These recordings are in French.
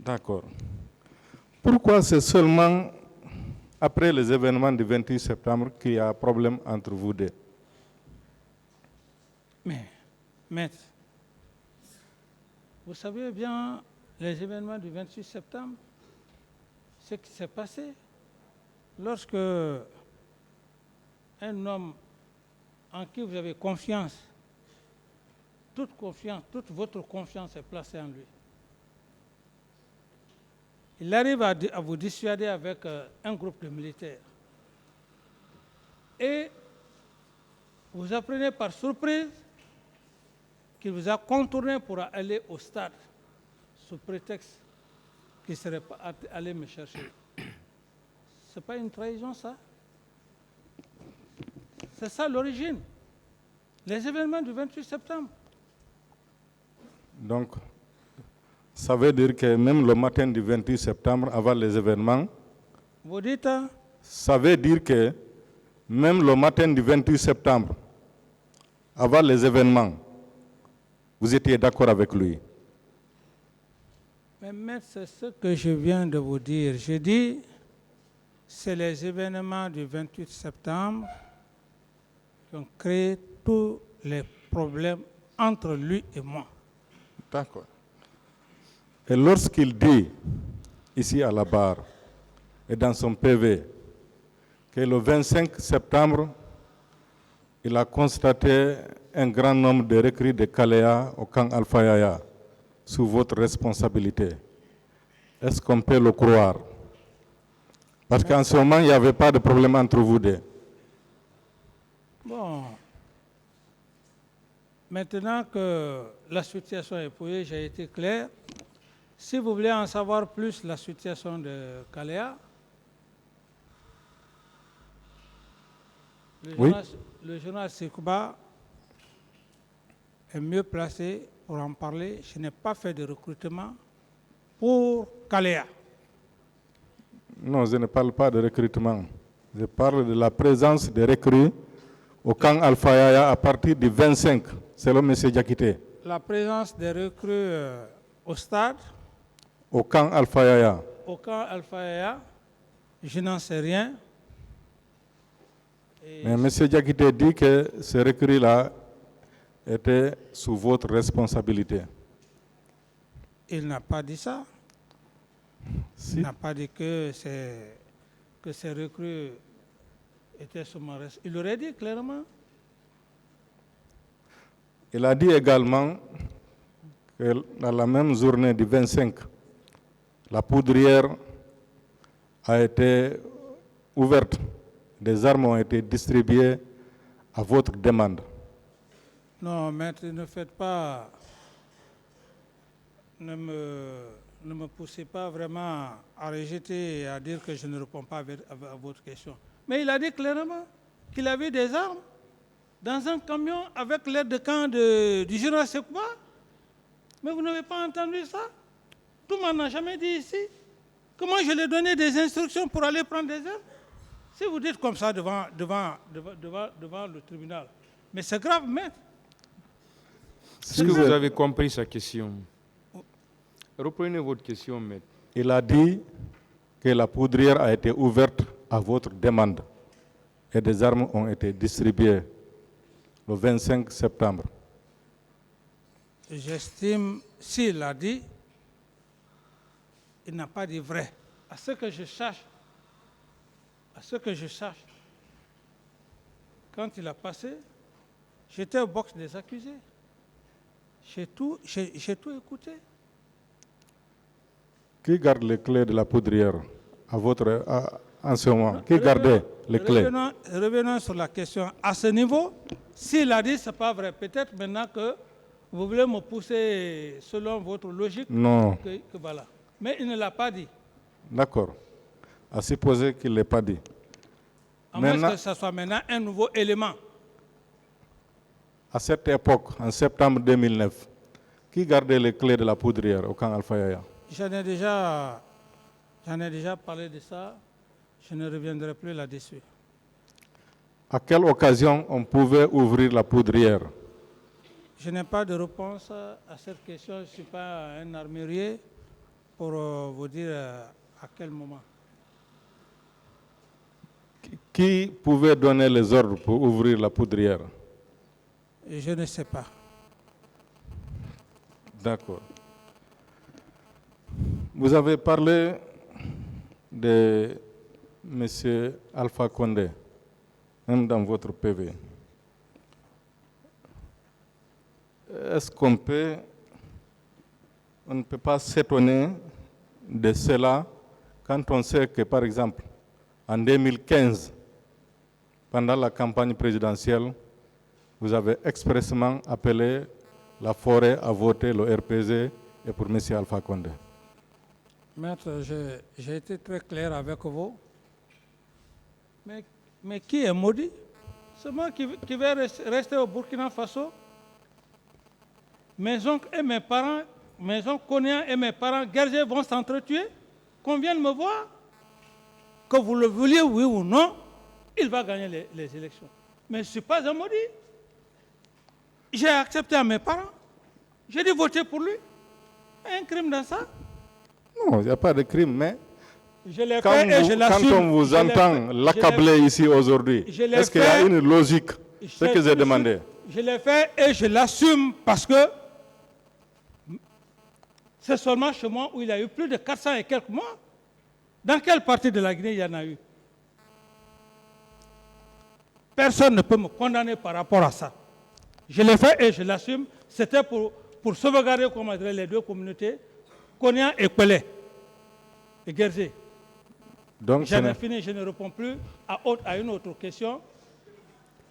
D'accord. Pourquoi c'est seulement après les événements du 28 septembre qu'il y a un problème entre vous deux? Mais, maître, vous savez bien les événements du 28 septembre, ce qui s'est passé lorsque un homme en qui vous avez confiance, toute votre confiance est placée en lui. Il arrive à vous dissuader avec un groupe de militaires. Et vous apprenez par surprise qu'il vous a contourné pour aller au stade, sous prétexte qu'il ne serait pas allé me chercher. Ce n'est pas une trahison, ça? C'est ça l'origine. Les événements du 28 septembre. Donc, ça veut dire que même le matin du 28 septembre, avant les événements, vous dites, ça veut dire que même le matin du 28 septembre, avant les événements, vous étiez d'accord avec lui? Mais maître, c'est ce que je viens de vous dire. Je dis, c'est les événements du 28 septembre qui ont créé tous les problèmes entre lui et moi. D'accord. Et lorsqu'il dit, ici à la barre, et dans son PV, que le 25 septembre, il a constaté un grand nombre de recrues de Kalea au camp Alpha Yaya, sous votre responsabilité. Est-ce qu'on peut le croire? Parce qu'en ce moment, il n'y avait pas de problème entre vous deux. Bon, maintenant que la situation est posée, j'ai été clair. Si vous voulez en savoir plus la situation de Kalea, le journal Sekouba est mieux placé pour en parler. Je n'ai pas fait de recrutement pour Kalea. Non, je ne parle pas de recrutement. Je parle de la présence des recrues au camp Alpha Yaya à partir du 25, selon M. Diakité. La présence des recrues au stade. Au camp Alpha Yaya. Au camp Alpha Yaya, je n'en sais rien. Mais M. Diakité dit que ces recrues-là étaient sous votre responsabilité. Il n'a pas dit ça. Si. Il n'a pas dit que ces recrues étaient sous ma responsabilité. Il l'aurait dit clairement. Il a dit également que dans la même journée du 25, la poudrière a été ouverte. Des armes ont été distribuées à votre demande. Non, maître, ne faites pas... Ne me poussez pas vraiment à rejeter et à dire que je ne réponds pas à votre question. Mais il a dit clairement qu'il avait des armes dans un camion avec l'aide de camp du général Sekouba. Mais vous n'avez pas entendu ça? Tout le monde n'a jamais dit ici. Comment je lui ai donné des instructions pour aller prendre des armes? Si vous dites comme ça devant le tribunal, mais c'est grave, maître. Est-ce que vous avez compris sa question? Reprenez votre question, maître. Il a dit que la poudrière a été ouverte à votre demande et des armes ont été distribuées le 25 septembre. J'estime, s'il l'a dit, il n'a pas dit vrai. À ce que je sache, quand il a passé, j'étais au box des accusés. J'ai tout écouté. Qui garde les clés de la poudrière en ce moment? Qui gardait les clés? Revenons sur la question. À ce niveau, s'il a dit, ce n'est pas vrai. Peut-être maintenant que vous voulez me pousser selon votre logique. Non. Que voilà. Mais il ne l'a pas dit. D'accord. À supposer qu'il ne l'ait pas dit. À moins que ce soit maintenant un nouveau élément. À cette époque, en septembre 2009, qui gardait les clés de la poudrière au camp Alpha Yaya? J'en ai déjà parlé de ça. Je ne reviendrai plus là-dessus. À quelle occasion on pouvait ouvrir la poudrière? Je n'ai pas de réponse à cette question. Je ne suis pas un armurier pour vous dire à quel moment. Qui pouvait donner les ordres pour ouvrir la poudrière? Je ne sais pas. D'accord. Vous avez parlé de M. Alpha Condé, même dans votre PV. Est-ce qu'on ne peut pas s'étonner de cela quand on sait que, par exemple, en 2015, pendant la campagne présidentielle, vous avez expressément appelé la forêt à voter le RPZ et pour M. Alpha Condé? Maître, j'ai été très clair avec vous. Mais qui est maudit? C'est moi qui vais rester au Burkina Faso. Mes oncles et mes parents, mes oncles Konya et mes parents guerriers vont s'entretuer. Qu'on vienne me voir. Que vous le vouliez, oui ou non, il va gagner les élections. Mais je ne suis pas un maudit. J'ai accepté à mes parents. J'ai dit voter pour lui. Un crime dans ça? Non, il n'y a pas de crime, mais Je l'ai quand, fait et je l'assume. quand on vous entend l'accabler ici aujourd'hui, est-ce qu'il y a une logique? C'est ce que j'ai demandé. Je l'ai fait et je l'assume parce que c'est seulement chez moi où il y a eu plus de 400 et quelques morts. Dans quelle partie de la Guinée il y en a eu? Personne ne peut me condamner par rapport à ça. Je l'ai fait et je l'assume. C'était pour sauvegarder, comment dire, les deux communautés, Konya et Pelé, et Guerzé. Donc, J'en ai fini, je ne réponds plus à une autre question.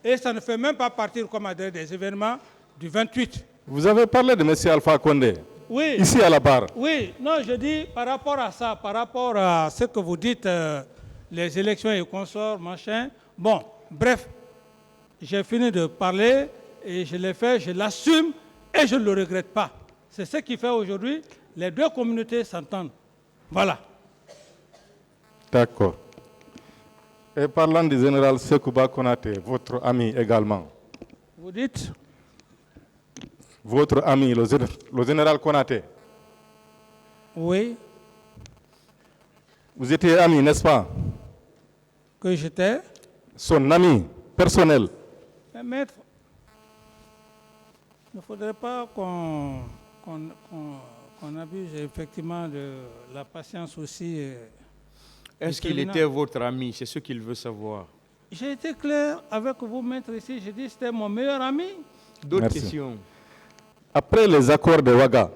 Et ça ne fait même pas partie, comment dire, des événements du 28. vous avez parlé de M. Alpha Condé, Oui. ici à la barre. Oui, non, je dis par rapport à ça, par rapport à ce que vous dites, les élections et consorts, machin. Bon, bref, j'ai fini de parler et je l'ai fait, je l'assume et je ne le regrette pas. C'est ce qui fait aujourd'hui, les deux communautés s'entendent. Voilà. D'accord. Et parlant du général Sekouba Konaté, votre ami également, Vous dites? votre ami, le général Konaté, Oui, vous étiez ami, n'est-ce pas? que j'étais. Son ami personnel. Mais maître, il ne faudrait pas qu'on abuse effectivement de la patience aussi. Est-ce qu'il était votre ami? C'est ce qu'il veut savoir. J'ai été clair avec vous, maître, ici. J'ai dit que c'était mon meilleur ami. D'autres Merci. questions? Après les accords de Ouaga,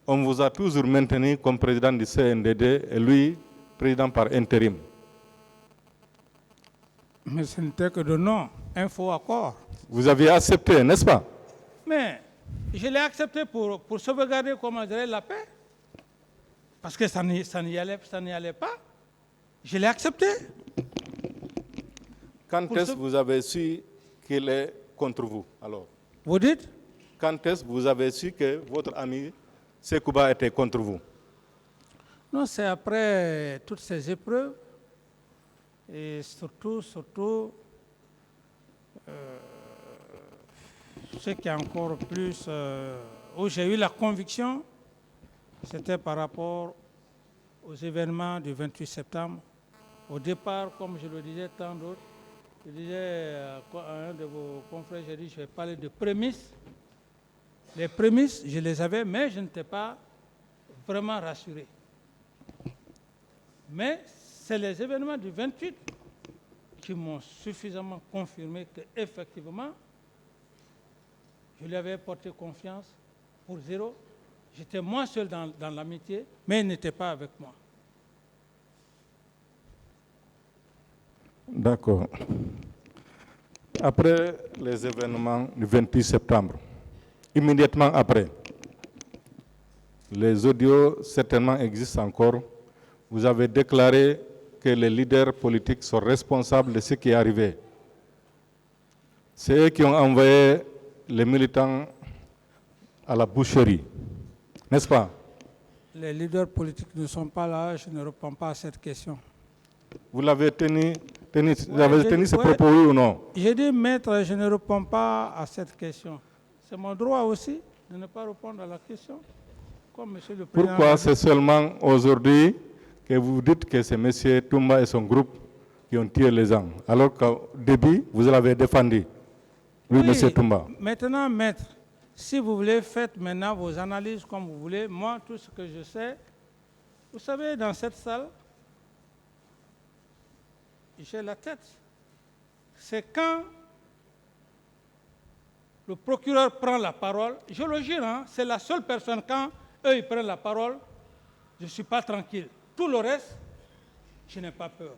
on vous a toujours maintenu comme président du CNDD et lui, président par intérim. Mais ce n'était que de nom, un faux accord. Vous aviez accepté, n'est-ce pas? Mais je l'ai accepté pour sauvegarder, comment dirais, la paix. Parce que ça n'y allait pas. Je l'ai accepté. Quand est-ce que vous avez su qu'il est contre vous, alors? Vous dites? Quand est-ce que vous avez su que votre ami Sekouba était contre vous? Non, c'est après toutes ces épreuves. Et surtout, ce qui est encore plus, où j'ai eu la conviction, c'était par rapport aux événements du 28 septembre. Au départ, comme je le disais tant d'autres, je disais à un de vos confrères, j'ai dit, je vais parler de prémices. Les prémices, je les avais, mais je n'étais pas vraiment rassuré. Mais c'est les événements du 28 qui m'ont suffisamment confirmé qu'effectivement, je lui avais porté confiance pour zéro. J'étais moi seul dans l'amitié, mais il n'était pas avec moi. D'accord. Après les événements du 28 septembre, immédiatement après, les audios certainement existent encore, vous avez déclaré que les leaders politiques sont responsables de ce qui est arrivé. C'est eux qui ont envoyé les militants à la boucherie, n'est-ce pas? Les leaders politiques ne sont pas là, je ne réponds pas à cette question. Vous l'avez tenu ce ouais. propos, oui ou non? J'ai dit, maître, je ne réponds pas à cette question. C'est mon droit aussi de ne pas répondre à la question. Comme Monsieur le Président Pourquoi l'a dit. c'est seulement aujourd'hui que vous dites que c'est M. Toumba et son groupe qui ont tué les gens, alors qu'au début, vous l'avez défendu, lui, Oui, M. Toumba. maintenant, maître, si vous voulez, faites maintenant vos analyses comme vous voulez. Moi, tout ce que je sais, vous savez, dans cette salle, j'ai la tête. C'est quand le procureur prend la parole, je le jure, hein, c'est la seule personne, quand eux ils prennent la parole, je ne suis pas tranquille. Tout le reste, je n'ai pas peur.